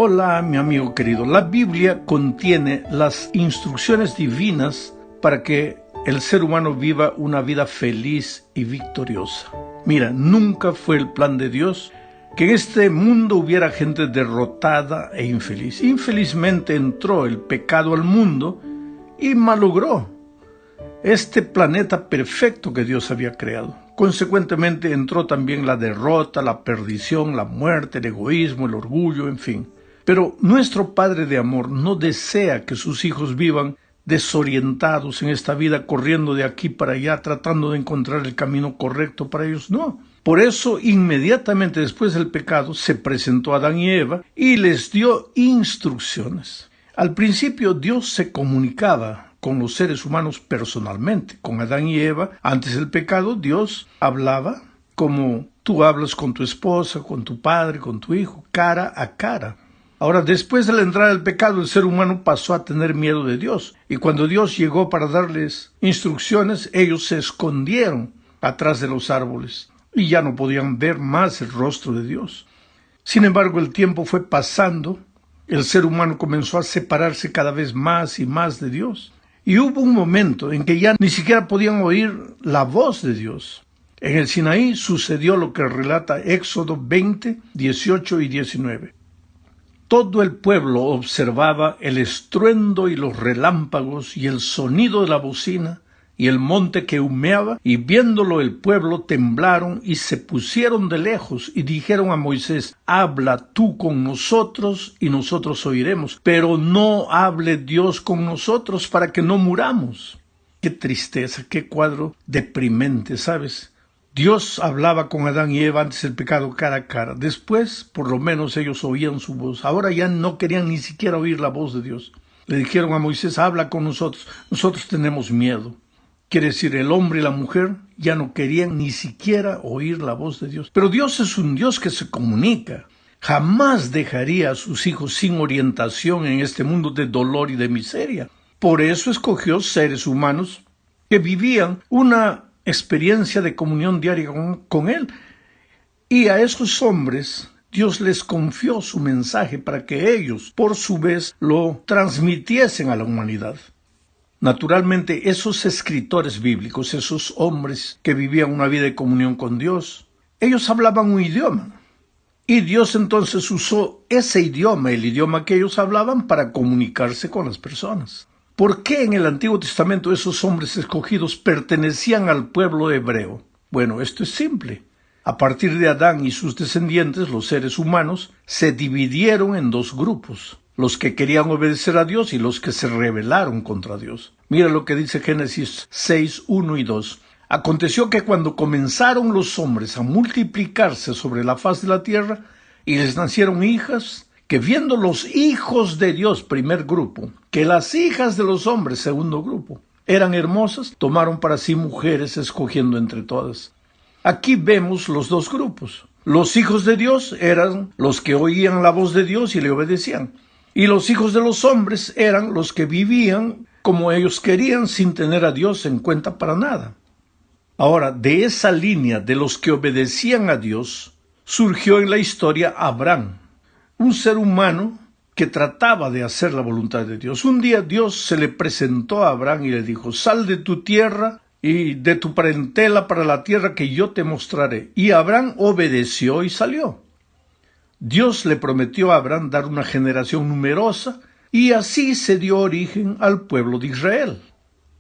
Hola, mi amigo querido. La Biblia contiene las instrucciones divinas para que el ser humano viva una vida feliz y victoriosa. Mira, nunca fue el plan de Dios que en este mundo hubiera gente derrotada e infeliz. Infelizmente entró el pecado al mundo y malogró este planeta perfecto que Dios había creado. Consecuentemente entró también la derrota, la perdición, la muerte, el egoísmo, el orgullo, en fin. Pero nuestro Padre de amor no desea que sus hijos vivan desorientados en esta vida, corriendo de aquí para allá, tratando de encontrar el camino correcto para ellos. No. Por eso, inmediatamente después del pecado, se presentó a Adán y Eva y les dio instrucciones. Al principio, Dios se comunicaba con los seres humanos personalmente. Con Adán y Eva, antes del pecado, Dios hablaba como tú hablas con tu esposa, con tu padre, con tu hijo, cara a cara. Ahora, después de la entrada del pecado, el ser humano pasó a tener miedo de Dios. Y cuando Dios llegó para darles instrucciones, ellos se escondieron atrás de los árboles y ya no podían ver más el rostro de Dios. Sin embargo, el tiempo fue pasando, el ser humano comenzó a separarse cada vez más y más de Dios. Y hubo un momento en que ya ni siquiera podían oír la voz de Dios. En el Sinaí sucedió lo que relata Éxodo 20, 18 y 19. Todo el pueblo observaba el estruendo y los relámpagos y el sonido de la bocina y el monte que humeaba, y viéndolo el pueblo temblaron y se pusieron de lejos y dijeron a Moisés: habla tú con nosotros y nosotros oiremos, pero no hable Dios con nosotros para que no muramos. Qué tristeza, qué cuadro deprimente, ¿sabes? Dios hablaba con Adán y Eva antes del pecado cara a cara. Después, por lo menos, ellos oían su voz. Ahora ya no querían ni siquiera oír la voz de Dios. Le dijeron a Moisés: habla con nosotros. Nosotros tenemos miedo. Quiere decir, el hombre y la mujer ya no querían ni siquiera oír la voz de Dios. Pero Dios es un Dios que se comunica. Jamás dejaría a sus hijos sin orientación en este mundo de dolor y de miseria. Por eso escogió seres humanos que vivían una experiencia de comunión diaria con Él. Y a esos hombres Dios les confió su mensaje para que ellos, por su vez, lo transmitiesen a la humanidad. Naturalmente, esos escritores bíblicos, esos hombres que vivían una vida de comunión con Dios, ellos hablaban un idioma. Y Dios entonces usó ese idioma, el idioma que ellos hablaban, para comunicarse con las personas. ¿Por qué en el Antiguo Testamento esos hombres escogidos pertenecían al pueblo hebreo? Bueno, esto es simple. A partir de Adán y sus descendientes, los seres humanos se dividieron en dos grupos: los que querían obedecer a Dios y los que se rebelaron contra Dios. Mira lo que dice Génesis 6, 1 y 2. Aconteció que cuando comenzaron los hombres a multiplicarse sobre la faz de la tierra y les nacieron hijas, que viendo los hijos de Dios, primer grupo, que las hijas de los hombres, segundo grupo, eran hermosas, tomaron para sí mujeres, escogiendo entre todas. Aquí vemos los dos grupos. Los hijos de Dios eran los que oían la voz de Dios y le obedecían. Y los hijos de los hombres eran los que vivían como ellos querían, sin tener a Dios en cuenta para nada. Ahora, de esa línea de los que obedecían a Dios, surgió en la historia Abraham, un ser humano que trataba de hacer la voluntad de Dios. Un día Dios se le presentó a Abraham y le dijo: sal de tu tierra y de tu parentela para la tierra que yo te mostraré. Y Abraham obedeció y salió. Dios le prometió a Abraham dar una generación numerosa, y así se dio origen al pueblo de Israel,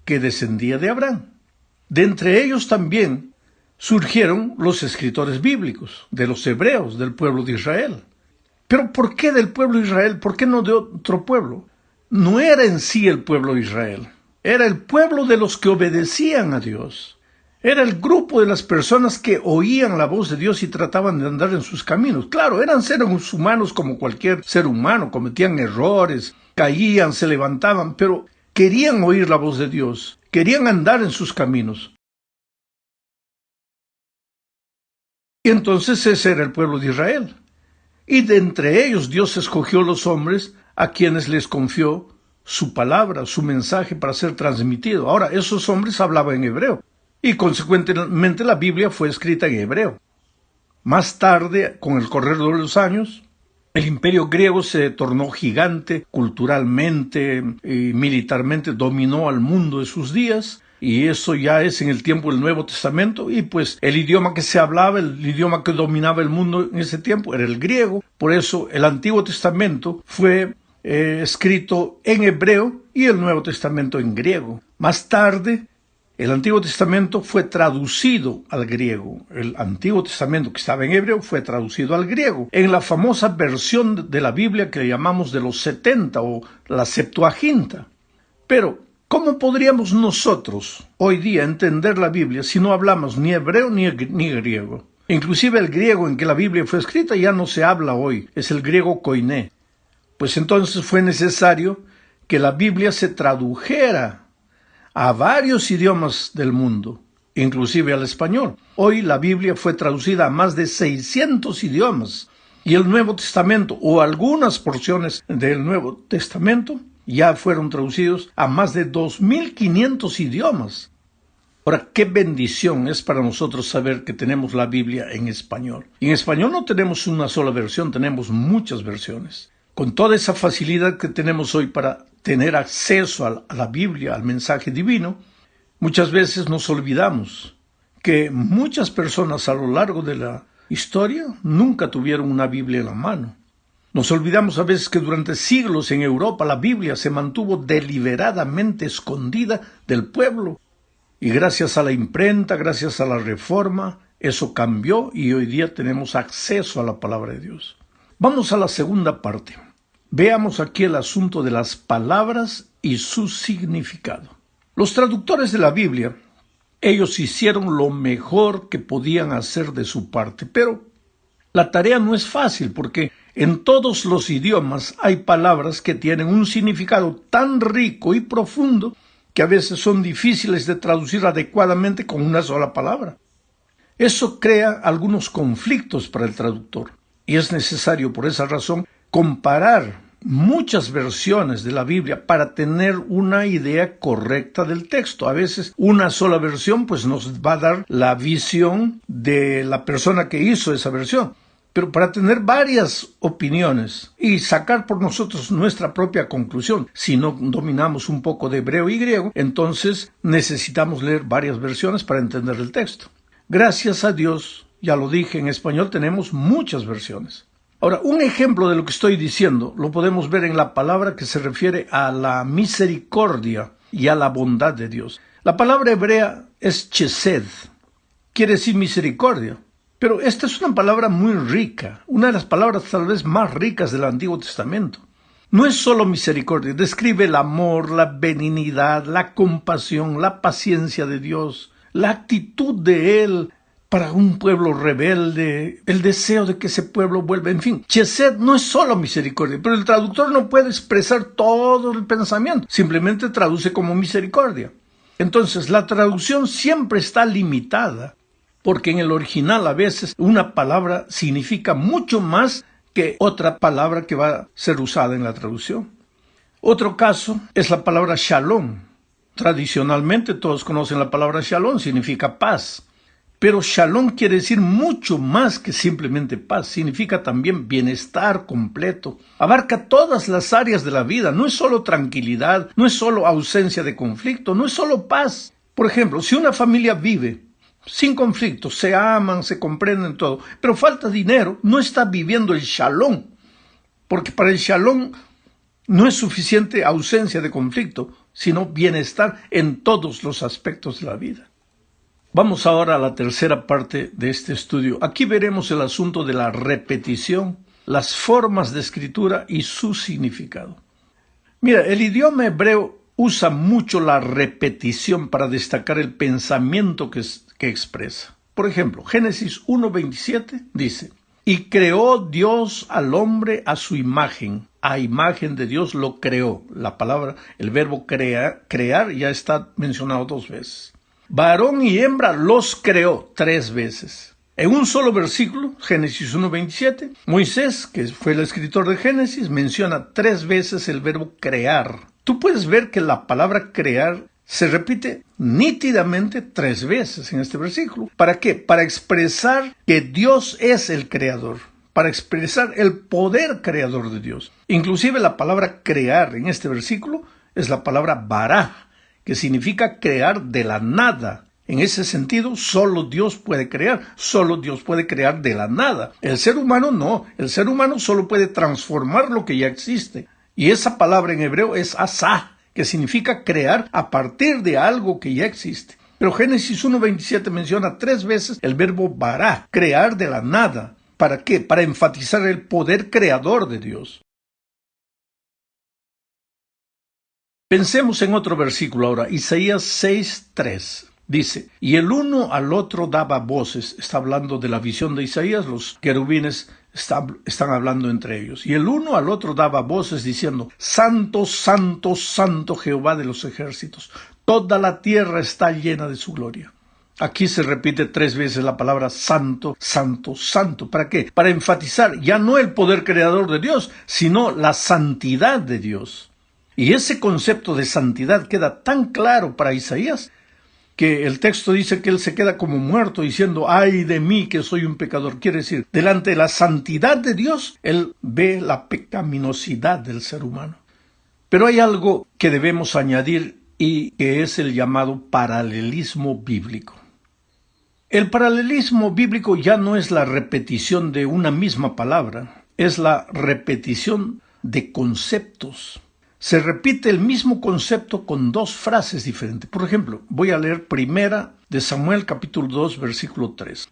que descendía de Abraham. De entre ellos también surgieron los escritores bíblicos, de los hebreos, del pueblo de Israel. Pero ¿por qué del pueblo de Israel? ¿Por qué no de otro pueblo? No era en sí el pueblo de Israel. Era el pueblo de los que obedecían a Dios. Era el grupo de las personas que oían la voz de Dios y trataban de andar en sus caminos. Claro, eran seres humanos como cualquier ser humano, cometían errores, caían, se levantaban, pero querían oír la voz de Dios, querían andar en sus caminos. Y entonces ese era el pueblo de Israel. Y de entre ellos Dios escogió los hombres a quienes les confió su palabra, su mensaje para ser transmitido. Ahora, esos hombres hablaban en hebreo y consecuentemente la Biblia fue escrita en hebreo. Más tarde, con el correr de los años, El imperio griego se tornó gigante culturalmente y militarmente, dominó al mundo de sus días, y eso ya es en el tiempo del Nuevo Testamento, y pues el idioma que se hablaba, el idioma que dominaba el mundo en ese tiempo era el griego. Por eso el Antiguo Testamento fue escrito en hebreo y el Nuevo Testamento en griego. Más tarde, el Antiguo Testamento fue traducido al griego. El Antiguo Testamento que estaba en hebreo fue traducido al griego, en la famosa versión de la Biblia que le llamamos de los 70 o la Septuaginta. Pero, ¿cómo podríamos nosotros hoy día entender la Biblia si no hablamos ni hebreo ni griego? Inclusive el griego en que la Biblia fue escrita ya no se habla hoy, es el griego koiné. Pues entonces fue necesario que la Biblia se tradujera a varios idiomas del mundo, inclusive al español. Hoy la Biblia fue traducida a más de 600 idiomas, y el Nuevo Testamento, o algunas porciones del Nuevo Testamento, ya fueron traducidos a más de 2.500 idiomas. Ahora, qué bendición es para nosotros saber que tenemos la Biblia en español. Y en español no tenemos una sola versión, tenemos muchas versiones. Con toda esa facilidad que tenemos hoy para tener acceso a la Biblia, al mensaje divino, muchas veces nos olvidamos que muchas personas a lo largo de la historia nunca tuvieron una Biblia en la mano. Nos olvidamos a veces que durante siglos en Europa la Biblia se mantuvo deliberadamente escondida del pueblo. Y gracias a la imprenta, gracias a la Reforma, eso cambió y hoy día tenemos acceso a la palabra de Dios. Vamos a la segunda parte. Veamos aquí el asunto de las palabras y su significado. Los traductores de la Biblia, ellos hicieron lo mejor que podían hacer de su parte, pero la tarea no es fácil porque en todos los idiomas hay palabras que tienen un significado tan rico y profundo que a veces son difíciles de traducir adecuadamente con una sola palabra. Eso crea algunos conflictos para el traductor, y es necesario por esa razón comparar muchas versiones de la Biblia para tener una idea correcta del texto. A veces una sola versión pues nos va a dar la visión de la persona que hizo esa versión. Pero para tener varias opiniones y sacar por nosotros nuestra propia conclusión, si no dominamos un poco de hebreo y griego, entonces necesitamos leer varias versiones para entender el texto. Gracias a Dios, ya lo dije, en español tenemos muchas versiones. Ahora, un ejemplo de lo que estoy diciendo lo podemos ver en la palabra que se refiere a la misericordia y a la bondad de Dios. La palabra hebrea es chesed, quiere decir misericordia. Pero esta es una palabra muy rica, una de las palabras tal vez más ricas del Antiguo Testamento. No es solo misericordia, describe el amor, la benignidad, la compasión, la paciencia de Dios, la actitud de Él para un pueblo rebelde, el deseo de que ese pueblo vuelva, en fin. Chesed no es solo misericordia, pero el traductor no puede expresar todo el pensamiento, simplemente traduce como misericordia. Entonces, la traducción siempre está limitada, porque en el original a veces una palabra significa mucho más que otra palabra que va a ser usada en la traducción. Otro caso es la palabra shalom. Tradicionalmente todos conocen la palabra shalom, significa paz. Pero shalom quiere decir mucho más que simplemente paz, significa también bienestar completo. Abarca todas las áreas de la vida, no es solo tranquilidad, no es solo ausencia de conflicto, no es solo paz. Por ejemplo, si una familia vive sin conflictos, se aman, se comprenden todo, pero falta dinero, no está viviendo el shalom, porque para el shalom no es suficiente ausencia de conflicto, sino bienestar en todos los aspectos de la vida. Vamos ahora a la tercera parte de este estudio. Aquí veremos el asunto de la repetición, las formas de escritura y su significado. Mira, el idioma hebreo usa mucho la repetición para destacar el pensamiento que expresa. Por ejemplo, Génesis 1:27 dice: y creó Dios al hombre a su imagen. A imagen de Dios lo creó. La palabra, el verbo crear ya está mencionado 2 veces. Varón y hembra los creó 3 veces. En un solo versículo, Génesis 1:27, Moisés, que fue el escritor de Génesis, menciona 3 veces el verbo crear. Tú puedes ver que la palabra crear se repite nítidamente 3 veces en este versículo. ¿Para qué? Para expresar que Dios es el creador, para expresar el poder creador de Dios. Inclusive la palabra crear en este versículo es la palabra bará, que significa crear de la nada. En ese sentido, solo Dios puede crear, solo Dios puede crear de la nada. El ser humano no, el ser humano solo puede transformar lo que ya existe. Y esa palabra en hebreo es asá, que significa crear a partir de algo que ya existe. Pero Génesis 1:27 menciona 3 veces el verbo bará, crear de la nada. ¿Para qué? Para enfatizar el poder creador de Dios. Pensemos en otro versículo ahora, Isaías 6:3. Dice, y el uno al otro daba voces. Está hablando de la visión de Isaías, los querubines están hablando entre ellos. Y el uno al otro daba voces diciendo, Santo, Santo, Santo Jehová de los ejércitos. Toda la tierra está llena de su gloria. Aquí se repite 3 veces la palabra santo, santo, santo. ¿Para qué? Para enfatizar ya no el poder creador de Dios, sino la santidad de Dios. Y ese concepto de santidad queda tan claro para Isaías que el texto dice que él se queda como muerto diciendo, ay de mí que soy un pecador. Quiere decir, delante de la santidad de Dios, él ve la pecaminosidad del ser humano. Pero hay algo que debemos añadir y que es el llamado paralelismo bíblico. El paralelismo bíblico ya no es la repetición de una misma palabra, es la repetición de conceptos. Se repite el mismo concepto con 2 frases diferentes. Por ejemplo, voy a leer primera de Samuel capítulo 2 versículo 3.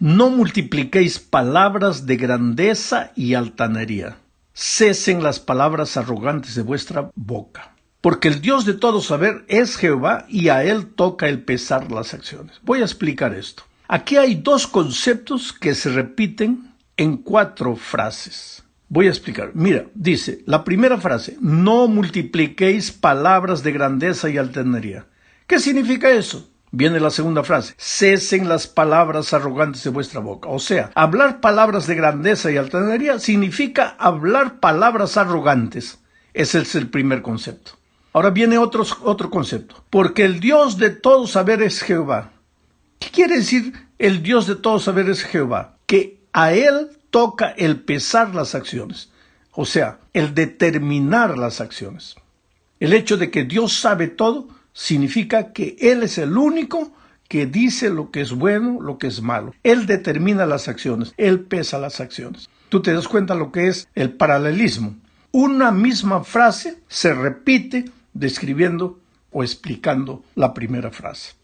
No multipliquéis palabras de grandeza y altanería. Cesen las palabras arrogantes de vuestra boca. Porque el Dios de todo saber es Jehová y a él toca el pesar las acciones. Voy a explicar esto. Aquí hay 2 conceptos que se repiten en 4 frases. Voy a explicar. Mira, dice, la primera frase, no multipliquéis palabras de grandeza y altanería. ¿Qué significa eso? Viene la segunda frase, cesen las palabras arrogantes de vuestra boca. O sea, hablar palabras de grandeza y altanería significa hablar palabras arrogantes. Ese es el primer concepto. Ahora viene otro concepto. Porque el Dios de todo saber es Jehová. ¿Qué quiere decir el Dios de todo saber es Jehová? Que a él toca el pesar las acciones, o sea, el determinar las acciones. El hecho de que Dios sabe todo significa que Él es el único que dice lo que es bueno, lo que es malo. Él determina las acciones, Él pesa las acciones. Tú te das cuenta lo que es el paralelismo. Una misma frase se repite describiendo o explicando la primera frase.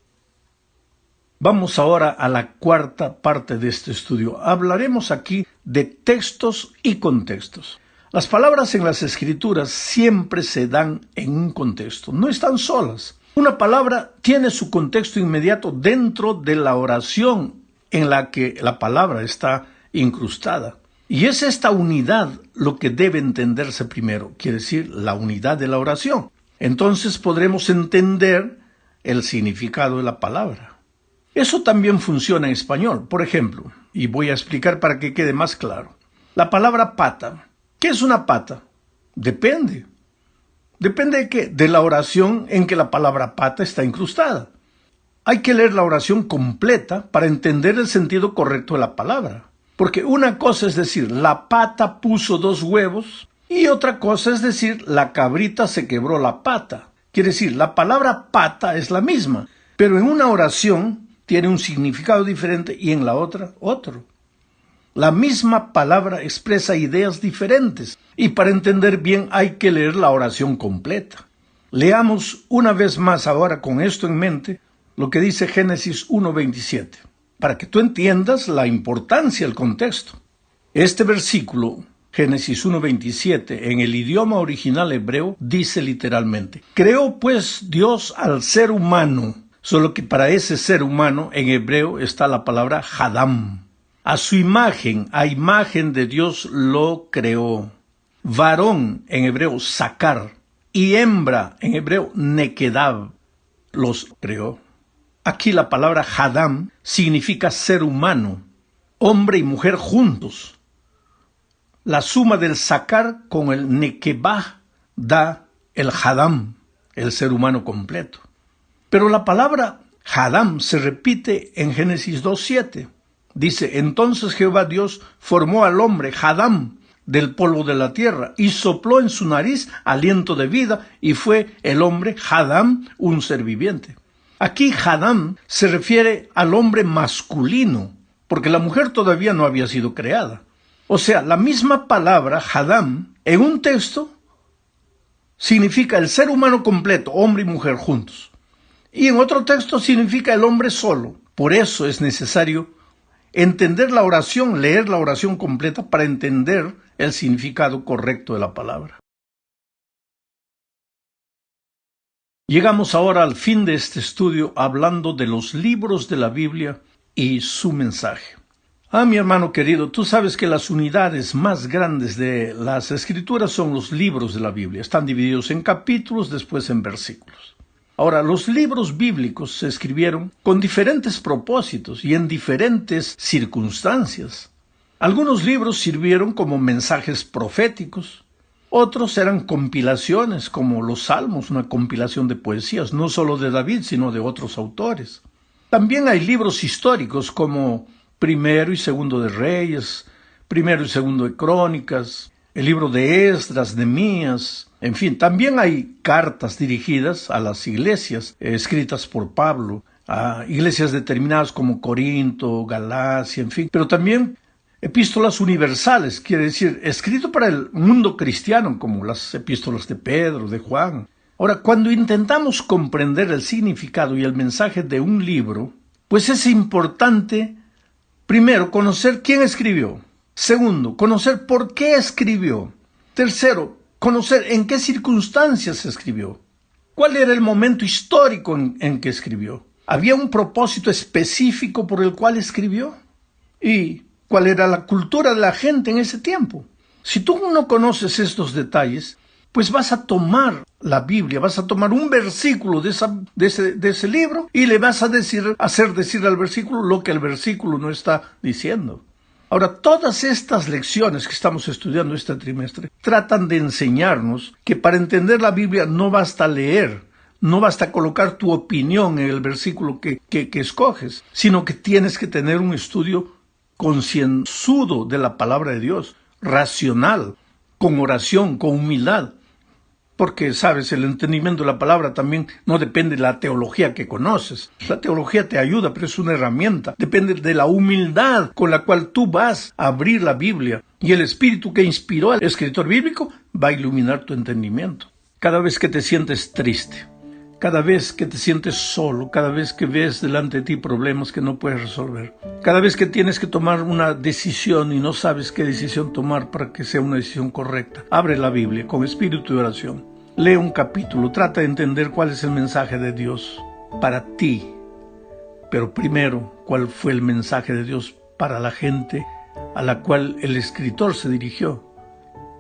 Vamos ahora a la cuarta parte de este estudio. Hablaremos aquí de textos y contextos. Las palabras en las Escrituras siempre se dan en un contexto, no están solas. Una palabra tiene su contexto inmediato dentro de la oración en la que la palabra está incrustada. Y es esta unidad lo que debe entenderse primero, quiere decir la unidad de la oración. Entonces podremos entender el significado de la palabra. Eso también funciona en español. Por ejemplo, y voy a explicar para que quede más claro. La palabra pata. ¿Qué es una pata? Depende. ¿Depende de qué? De la oración en que la palabra pata está incrustada. Hay que leer la oración completa para entender el sentido correcto de la palabra. Porque una cosa es decir, la pata puso 2 huevos, y otra cosa es decir, la cabrita se quebró la pata. Quiere decir, la palabra pata es la misma, pero en una oración tiene un significado diferente y en la otra, otro. La misma palabra expresa ideas diferentes y para entender bien hay que leer la oración completa. Leamos una vez más ahora con esto en mente lo que dice Génesis 1:27, para que tú entiendas la importancia del contexto. Este versículo, Génesis 1:27, en el idioma original hebreo, dice literalmente, creó pues Dios al ser humano. Solo que para ese ser humano en hebreo está la palabra Hadam. A su imagen, a imagen de Dios lo creó. Varón en hebreo Sakar y hembra en hebreo Nekedab los creó. Aquí la palabra Hadam significa ser humano, hombre y mujer juntos. La suma del Sakar con el Nekebah da el Hadam, el ser humano completo. Pero la palabra Hadam se repite en Génesis 2:7. Dice, entonces Jehová Dios formó al hombre, Adán, del polvo de la tierra, y sopló en su nariz aliento de vida, y fue el hombre, Adán, un ser viviente. Aquí Adán se refiere al hombre masculino, porque la mujer todavía no había sido creada. O sea, la misma palabra, Adán, en un texto, significa el ser humano completo, hombre y mujer juntos. Y en otro texto significa el hombre solo. Por eso es necesario entender la oración, leer la oración completa para entender el significado correcto de la palabra. Llegamos ahora al fin de este estudio hablando de los libros de la Biblia y su mensaje. Mi hermano querido, tú sabes que las unidades más grandes de las Escrituras son los libros de la Biblia. Están divididos en capítulos, después en versículos. Ahora, los libros bíblicos se escribieron con diferentes propósitos y en diferentes circunstancias. Algunos libros sirvieron como mensajes proféticos, otros eran compilaciones como los Salmos, una compilación de poesías, no solo de David, sino de otros autores. También hay libros históricos como Primero y Segundo de Reyes, Primero y Segundo de Crónicas, el libro de Esdras, Nehemías, en fin, también hay cartas dirigidas a las iglesias, escritas por Pablo, a iglesias determinadas como Corinto, Galacia, en fin, pero también epístolas universales, quiere decir, escrito para el mundo cristiano, como las epístolas de Pedro, de Juan. Ahora, cuando intentamos comprender el significado y el mensaje de un libro, pues es importante, primero, conocer quién escribió. Segundo, conocer por qué escribió. Tercero, conocer en qué circunstancias se escribió. ¿Cuál era el momento histórico en que escribió? ¿Había un propósito específico por el cual escribió? ¿Y cuál era la cultura de la gente en ese tiempo? Si tú no conoces estos detalles, pues vas a tomar la Biblia, vas a tomar un versículo de ese libro y le vas a hacer decir al versículo lo que el versículo no está diciendo. Ahora, todas estas lecciones que estamos estudiando este trimestre tratan de enseñarnos que para entender la Biblia no basta leer, no basta colocar tu opinión en el versículo que escoges, sino que tienes que tener un estudio concienzudo de la palabra de Dios, racional, con oración, con humildad. Porque, sabes, el entendimiento de la palabra también no depende de la teología que conoces. La teología te ayuda, pero es una herramienta. Depende de la humildad con la cual tú vas a abrir la Biblia. Y el espíritu que inspiró al escritor bíblico va a iluminar tu entendimiento. Cada vez que te sientes triste, cada vez que te sientes solo, cada vez que ves delante de ti problemas que no puedes resolver, cada vez que tienes que tomar una decisión y no sabes qué decisión tomar para que sea una decisión correcta, abre la Biblia con espíritu de oración. Lee un capítulo, trata de entender cuál es el mensaje de Dios para ti. Pero primero, cuál fue el mensaje de Dios para la gente a la cual el escritor se dirigió.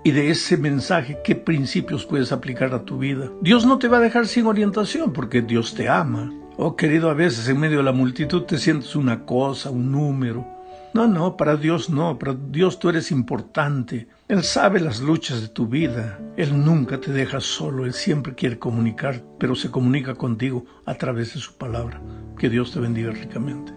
Y de ese mensaje, ¿qué principios puedes aplicar a tu vida? Dios no te va a dejar sin orientación porque Dios te ama. Oh, querido, a veces en medio de la multitud te sientes una cosa, un número. No, para Dios no, para Dios tú eres importante. Él sabe las luchas de tu vida. Él nunca te deja solo, Él siempre quiere comunicar, pero se comunica contigo a través de su palabra. Que Dios te bendiga ricamente.